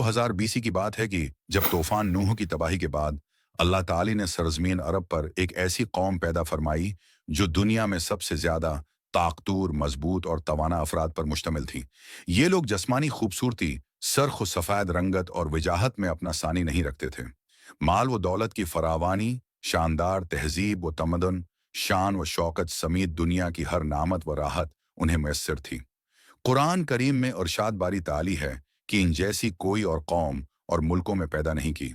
2000 BC की बात है कि जब तूफान नूह की तबाही के बाद अल्लाह ताली ने सरजमीन अरब पर एक ऐसी कौम पैदा फरमाई जो दुनिया में सबसे ज्यादा ताकतूर, मजबूत और तवाना अफराद पर मुश्तमिल थी। ये लोग जस्मानी खूबसूरती, सरख व सफ़ेद रंगत और वजाहत में अपना सानी नहीं रखते थे। माल व दौलत की फरावानी, शानदार तहजीब व तमदन, शान व शौकत समेत दुनिया की हर नामत व राहत उन्हें मैसर थी। कुरान करीम में इरशाद बारी ताली है कि इन जैसी कोई और कौम और मुल्कों में पैदा नहीं की।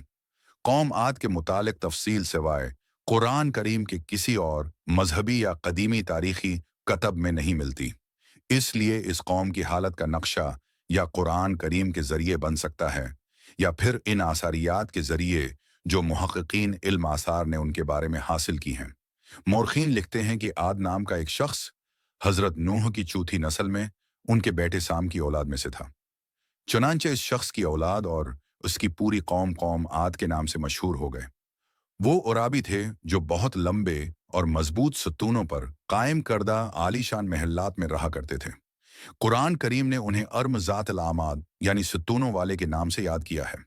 कौम आद के मुतालिक तफसील सिवाय कुरान करीम के किसी और मजहबी या कदीमी तारीखी कतब में नहीं मिलती। इसलिए इस कौम की हालत का नक्शा या कुरान करीम के जरिए बन सकता है या फिर इन आसारियात के जरिए जो मुहक्किकीन इल्म आसार ने उनके बारे में हासिल की हैं। मोरखीन लिखते हैं कि आद नाम का एक शख्स हजरत नूह की चौथी नस्ल में उनके बेटे साम की औलाद में से था। चुनांचे इस शख्स की औलाद और उसकी पूरी कौम कौम आद के नाम से मशहूर हो गए। वो उराबी थे जो बहुत लंबे और मजबूत सतूनों पर कायम करदा आलीशान महल्लात में रहा करते थे। कुरान करीम ने उन्हें अर्म जात आमाद यानी सतूनों वाले के नाम से याद किया है।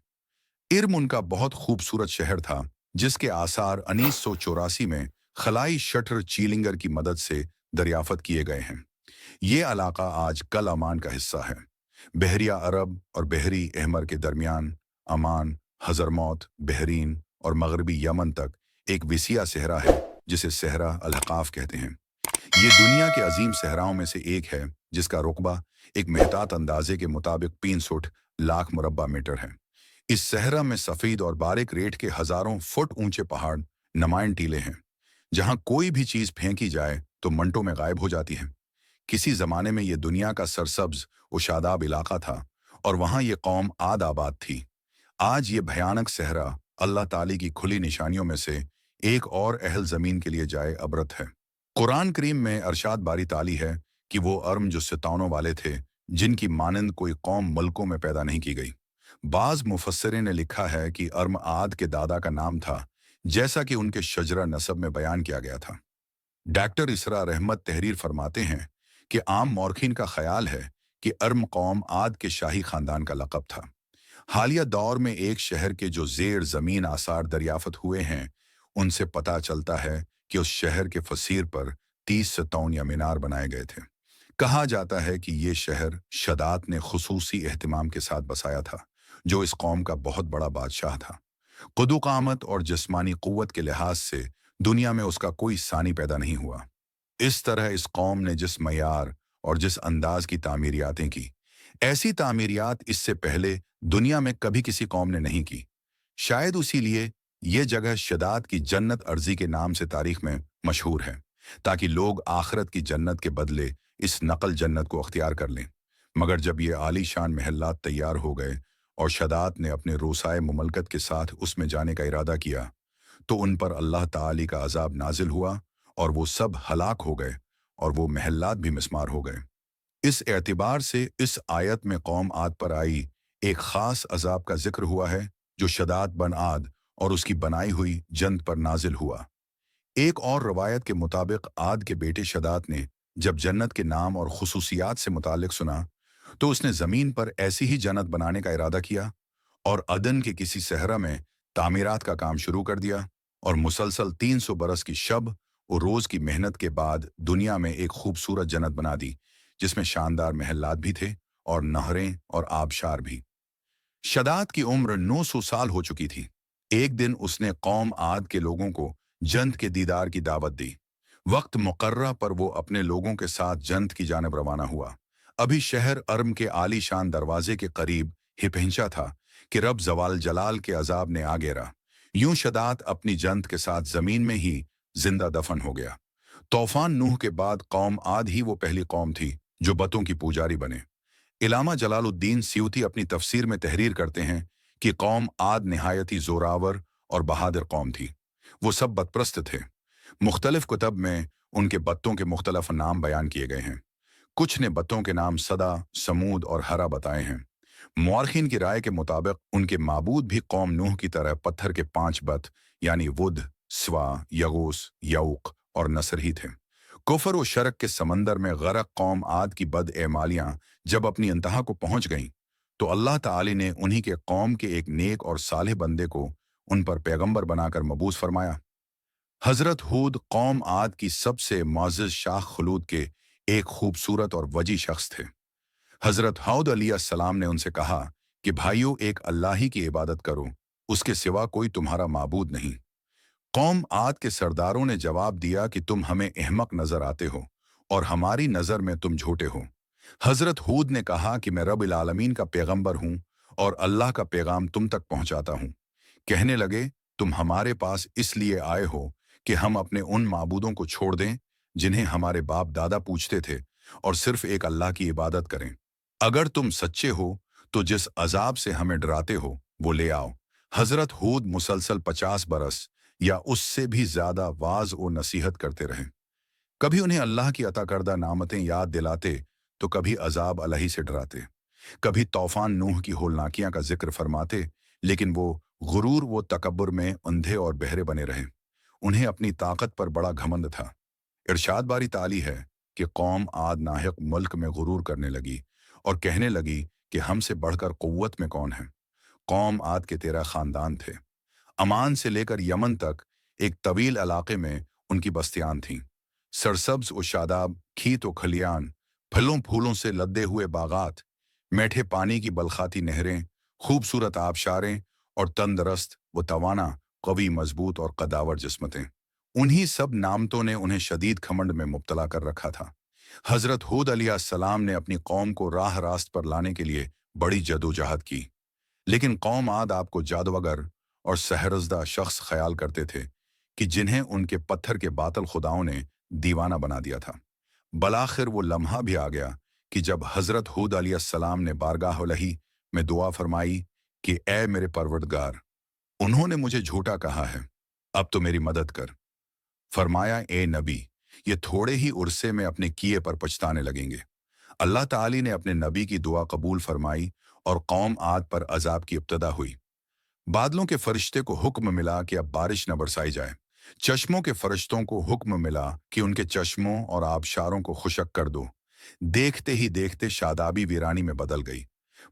इर्म उनका बहुत खूबसूरत शहर था जिसके आसार 1984 में खलाई शटर चीलिंगर की मदद से दरियाफत किए गए हैं। ये इलाका आज कल अमान का हिस्सा है। बहरिया अरब और बहरी अहमर के दरमियान अमान, हजरमौत, बहरीन और मगरबी यमन तक एक विसिया सहरा है जिसे सहरा अल-हक़ाफ कहते हैं। ये दुनिया के अजीम सहराओं में से एक है जिसका रुकबा एक मेहतात अंदाजे के मुताबिक 300 लाख मुरब्बा मीटर है। इस सहरा में सफ़ेद और बारीक रेत के हजारों फुट ऊंचे पहाड़, नुमाइंद टीले हैं जहां कोई भी चीज फेंकी जाए तो मंटों में गायब हो जाती है। किसी जमाने में यह दुनिया का सरसब्ज और शादाब इलाका था और वहां ये कौम आद आबाद थी। आज ये भयानक सहरा अल्लाह ताली की खुली निशानियों में से एक और अहल जमीन के लिए जाए अबरत है। कुरान करीम में अरशाद बारी ताली है कि वो अर्म जो सितानों वाले थे जिनकी मानंद कोई कौम मुल्कों में पैदा नहीं की गई। बाज मुफस्सिरीन ने लिखा है कि अर्म आद के दादा का नाम था जैसा कि उनके शजरा नसब में बयान किया गया था। डॉक्टर इसरा रहमत तहरीर फरमाते हैं कि आम मौरखीन का ख्याल है कि अर्म कौम आद के शाही खानदान का लक़ब था। हालिया दौर में एक शहर के जो जेर जमीन आसार दरियाफत हुए हैं उनसे पता चलता है कि उस शहर के फसीर पर 30 सतौन या मीनार बनाए गए थे। कहा जाता है कि ये शहर शदात ने खुसूसी एहतिमाम के साथ बसाया था जो इस कौम का बहुत बड़ा बादशाह था। क़ुद्दुक़ामत और जिस्मानी क़ुव्वत के लिहाज से दुनिया में उसका कोई सानी पैदा नहीं हुआ। इस तरह इस कौम ने जिस मयार और जिस अंदाज की तामीरियातें की, ऐसी तामीरियात इससे पहले दुनिया में कभी किसी कौम ने नहीं की। शायद उसी लिए ये जगह शदात की जन्नत अर्जी के नाम से तारीख में मशहूर है, ताकि लोग आखिरत की जन्नत के बदले इस नकल जन्नत को अख्तियार कर लें। मगर जब ये आलीशान महल्लात तैयार हो गए और शदात ने अपने रोसाए मुमलकत के साथ उसमें जाने का इरादा किया तो उन पर अल्लाह ताली का अजाब नाजिल हुआ और वो सब हलाक हो गए और वो महल्लात भी मिस्मार हो गए। इस एतबार से इस आयत में कौम आद पर आई एक खास अजाब का जिक्र हुआ है जो शदात बन आद और उसकी बनाई हुई जन्नत पर नाजिल हुआ। एक और रवायत के मुताबिक आद के बेटे शदात ने जब जन्नत के नाम और खुसूसियात से मुतालिक सुना तो उसने ज़मीन पर ऐसी ही जन्नत बनाने का इरादा किया और अदन के किसी सहरा में तामीरात का काम शुरू कर दिया और मुसलसल 300 बरस की शब और रोज़ की मेहनत के बाद दुनिया में एक खूबसूरत जन्नत बना दी जिसमें शानदार महल्लात भी थे और नहरें और आबशार भी। शदात की उम्र 900 साल हो चुकी थी। एक दिन उसने कौम आद के लोगों को जन्नत के दीदार की दावत दी। वक्त मुकर्रा पर वो अपने लोगों के साथ जन्नत की जानिब रवाना हुआ। अभी शहर अर्म के आलीशान दरवाजे के करीब ही पहुंचा था कि रब जवाल जलाल के अजाब ने आ घेरा। यूं शदात अपनी जन्नत के साथ जमीन में ही जिंदा दफन हो गया। तूफान नूह के बाद कौम आद ही वो पहली कौम थी जो बतों की पुजारी बने। इलामा जलालुद्दीन सियूती अपनी तफसीर में तहरीर करते हैं कि कौम आद निहायती जोरावर और बहादुर कौम थी। वो सब बतप्रस्त थे। मुख्तलिफ कुतब में उनके बत्तों के मुख्तलिफ नाम बयान किए गए हैं। कुछ ने बत्तों के नाम सदा, समूद और हरा बताए हैं। मुआरखीन की राय के मुताबिक उनके माबूद भी कौम नूह की तरह पत्थर के 5 बत यानी वुद, स्वा, यगूस, यऊक और नसर ही थे। कुफर व शरक के समंदर में गरक कौम आद की बद एमालियां जब अपनी इंतहा को पहुंच गईं تو اللہ ताली ने उन्हीं के कौम के एक नेक और सालेह बंदे को उन पर पैगंबर बनाकर मबूस फरमाया। हजरत हूद कौम आद की सबसे मुअज़्ज़ज़ शाख खलूद के एक खूबसूरत और वजी शख्स थे। हजरत हौद अलैहिस्सलाम ने उनसे कहा कि भाइयों, एक अल्लाह ही की इबादत करो, उसके सिवा कोई तुम्हारा माबूद नहीं। कौम आद के सरदारों ने जवाब दिया कि तुम हमें अहमक नजर आते हो और हमारी नजर में तुम झूठे हो। हजरत हूद ने कहा कि मैं रब्बिल आलमीन का पैगंबर हूं और अल्लाह का पैगाम तुम तक पहुंचाता हूं। कहने लगे, तुम हमारे पास इसलिए आए हो कि हम अपने उन माबूदों को छोड़ दें जिन्हें हमारे बाप दादा पूछते थे और सिर्फ एक अल्लाह की इबादत करें। अगर तुम सच्चे हो तो जिस अजाब से हमें डराते हो वो ले आओ। हजरत हूद मुसलसल 50 बरस या उससे भी ज्यादा वाज और नसीहत करते रहे। कभी उन्हें अल्लाह की अता करदा नामतें याद दिलाते तो कभी अजाब अलही से डराते। कभी तूफान नूह की होलनाकियां का जिक्र फरमाते, लेकिन वो गुरूर वो तकब्बुर में अंधे और बहरे बने रहे। उन्हें अपनी ताकत पर बड़ा घमंड था। इरशाद बारी ताली है कि कौम आद नाहिक मुल्क में गुरूर करने लगी और कहने लगी कि हमसे बढ़कर कुव्वत में कौन है। कौम आद के 13 खानदान थे। अमान से लेकर यमन तक एक तवील इलाके में उनकी बस्तियां थीं। सरसब्ज व शादाब खीत व खलियान, फलों फूलों से लदे हुए बागात, मीठे पानी की बलखाती नहरें, खूबसूरत आबशारें और तंदरस्त व तवाना, कवी मजबूत और कदावर जिस्मतें। उन्हीं सब नामतों ने उन्हें शदीद खमंड में मुब्तला कर रखा था। हजरत हूद अलैहिस्सलाम ने अपनी कौम को राह रास्त पर लाने के लिए बड़ी जदोजहद की, लेकिन कौम आद आपको जादूगर और सहरजदा शख्स ख्याल करते थे कि जिन्हें उनके पत्थर के बातल खुदाओं ने दीवाना बना दिया था। बलाखिर वो लम्हा भी आ गया कि जब हजरत हूद अलैहिस्सलाम ने बारगाह इलाही में दुआ फरमाई कि ए मेरे परवरदिगार, उन्होंने मुझे झूठा कहा है, अब तो मेरी मदद कर। फरमाया, ए नबी, ये थोड़े ही उर्से में अपने किए पर पछताने लगेंगे। अल्लाह ताली ने अपने नबी की दुआ कबूल फरमाई और कौम आद पर अजाब की इब्तदा हुई। बादलों के फरिश्ते को हुक्म मिला कि अब बारिश न बरसाई जाए। चश्मों के फरिश्तों को हुक्म मिला कि उनके चश्मों और आबशारों को खुशक कर दो। देखते ही देखते शादाबी वीरानी में बदल गई।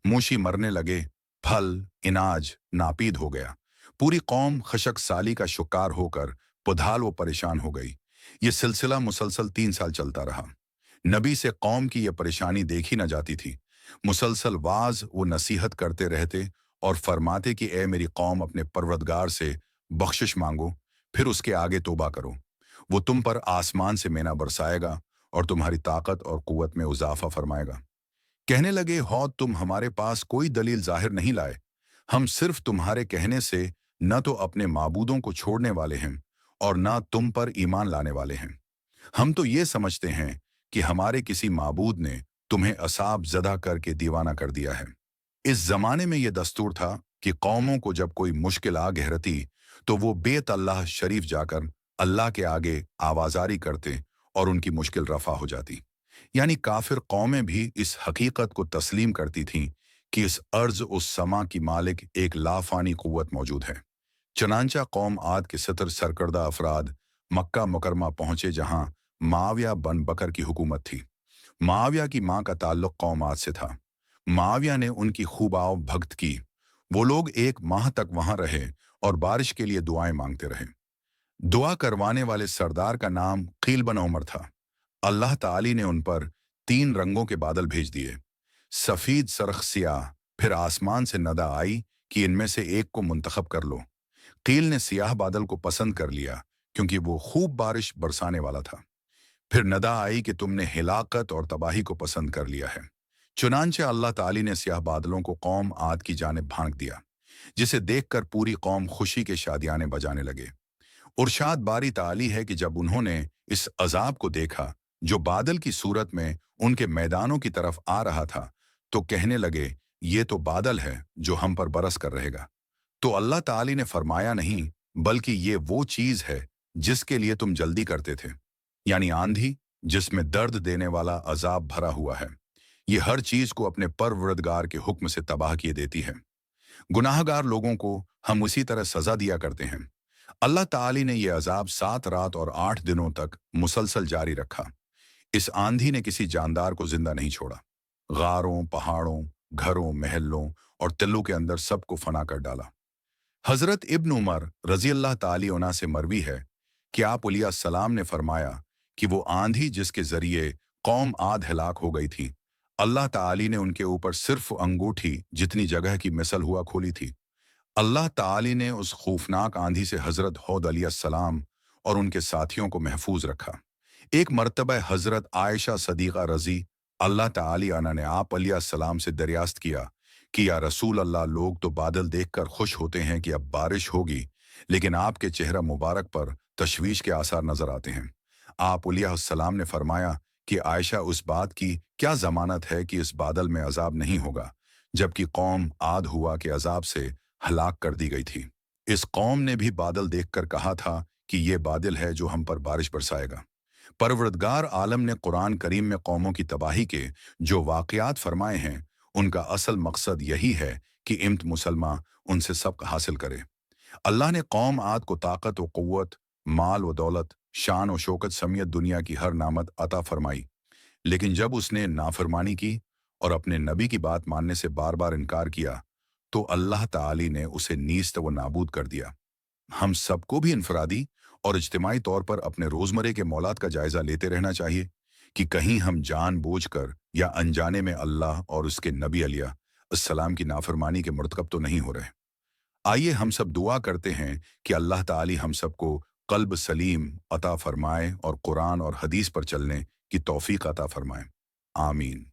मूशी मरने लगे, फल इनाज नापीद हो गया। पूरी कौम खशक साली का शिकार होकर पुधाल व परेशान हो गई। ये सिलसिला मुसलसल 3 साल चलता रहा। नबी से कौम की यह परेशानी देखी न जाती थी। मुसलसल वाज व नसीहत करते रहते और फरमाते कि ए मेरी कौम, अपने परवरदिगार से बख्शिश मांगो, फिर उसके आगे तौबा करो। वो तुम पर आसमान से मेना बरसाएगा और तुम्हारी ताकत और कुव्वत में इजाफा फरमाएगा। कहने लगे, हौद, तुम हमारे पास कोई दलील जाहिर नहीं लाए। हम सिर्फ तुम्हारे कहने से न तो अपने माबूदों को छोड़ने वाले हैं और न तुम पर ईमान लाने वाले हैं। हम तो ये समझते हैं कि हमारे किसी माबूद ने तुम्हें असाब ज़दा करके दीवाना कर दिया है। इस जमाने में यह दस्तूर था कि कौमों को जब कोई मुश्किल आ गहरती तो वो बेत अल्लाह शरीफ जाकर अल्लाह के आगे आवाजारी करते और उनकी मुश्किल रफा हो जाती। यानी काफिर कौमें भी इस हकीकत को तस्लीम करती थीं कि इस अर्ज उस समा की मालिक एक लाफानी कुव्वत मौजूद है। चनांचा कौम आद के 70 सरकर्दा अफराद मक्का मुकरमा पहुंचे, जहां माविया बन बकर की हुकूमत थी। माविया की मां का ताल्लुक कौम आद से था। माविया ने उनकी खूबाव भक्त की। वो लोग 1 माह तक वहां रहे और बारिश के लिए दुआएं मांगते रहे। दुआ करवाने वाले सरदार का नाम कील बन उमर था। अल्लाह ताली ने उन पर 3 रंगों के बादल भेज दिए, सफीद सरख सियाह। फिर आसमान से नदा आई कि इनमें से एक को मुंतखब कर लो। कील ने सियाह बादल को पसंद कर लिया क्योंकि वो खूब बारिश बरसाने वाला था। फिर नदा आई कि तुमने हिलाकत और तबाही को पसंद कर लिया है। चुनांचे अल्लाह ताली ने सियाह बादलों को कौम आद की जानिब भांक दिया, जिसे देखकर पूरी कौम खुशी के शादियाने बजाने लगे। उर्शाद बारी ताली है कि जब उन्होंने इस अजाब को देखा जो बादल की सूरत में उनके मैदानों की तरफ आ रहा था, तो कहने लगे, ये तो बादल है जो हम पर बरस कर रहेगा। तो अल्लाह ताली ने फरमाया, नहीं, बल्कि ये वो चीज है जिसके लिए तुम जल्दी करते थे, यानी आंधी जिसमें दर्द देने वाला अजाब भरा हुआ है। ये हर चीज को अपने परवरदिगार के हुक्म से तबाह किए देती है। गुनाहगार लोगों को हम उसी तरह सजा दिया करते हैं। अल्लाह ताली ने यह अजाब 7 रात और 8 दिनों तक मुसलसल जारी रखा। इस आंधी ने किसी जानदार को जिंदा नहीं छोड़ा। गारों, पहाड़ों, घरों, महलों और तिल्लों के अंदर सबको फना कर डाला। हजरत इब्न उमर रजी अल्लाह ताली अन्हा से मरवी है कि आप सलाम ने फरमाया कि वो आंधी जिसके जरिए कौम आद हलाक हो गई थी, अल्लाह ताली ने उनके ऊपर सिर्फ अंगूठी जितनी जगह की मिसल हुआ खोली थी। अल्लाह ताली ने उस खौफनाक आंधी से हजरत हौद अलैहिस्सलाम और उनके साथियों को महफूज रखा। एक मर्तबा हजरत आयशा सदीक़ा रजी अल्लाह ताली अन्हा ने आप अलैहिस्सलाम से दरियास्त किया कि या रसूल अल्लाह, लोग तो बादल देखकर खुश होते हैं कि अब बारिश होगी, लेकिन आपके चेहरा मुबारक पर तशवीश के आसार नजर आते हैं। आप अलैहिस्सलाम ने फरमाया कि आयशा, उस बात की क्या जमानत है कि इस बादल में अजाब नहीं होगा, जबकि कौम आद हुआ के अजाब से हलाक कर दी गई थी। इस कौम ने भी बादल देखकर कहा था कि ये बादल है जो हम पर बारिश बरसाएगा। परवरदगार आलम ने कुरान करीम में कौमों की तबाही के जो वाक़यात फरमाए हैं, उनका असल मकसद यही है कि इम्त मुसलमान उनसे सबक हासिल करे। अल्लाह ने कौम आद को ताकत व क़ुव्वत, माल व दौलत, शान व शौकत समेत दुनिया की हर नामत अता फरमाई, लेकिन जब उसने नाफरमानी की और अपने नबी की बात मानने से बार बार इनकार किया, तो अल्लाह ताली ने उसे नीस्त व नाबूद कर दिया। हम सबको भी इनफरादी और इज्तिमाई तौर पर अपने रोजमर्रे के मौलाद का जायजा लेते रहना चाहिए कि कहीं हम जानबूझकर या अनजाने में अल्लाह और उसके नबी अलैहिस्सलाम की नाफरमानी के मुर्तकब तो नहीं हो रहे। आइए हम सब दुआ करते हैं कि अल्लाह ताली हम सबको कल्ब सलीम अता फरमाए और कुरान और हदीस पर चलने की तौफीक अता फरमाए। आमीन।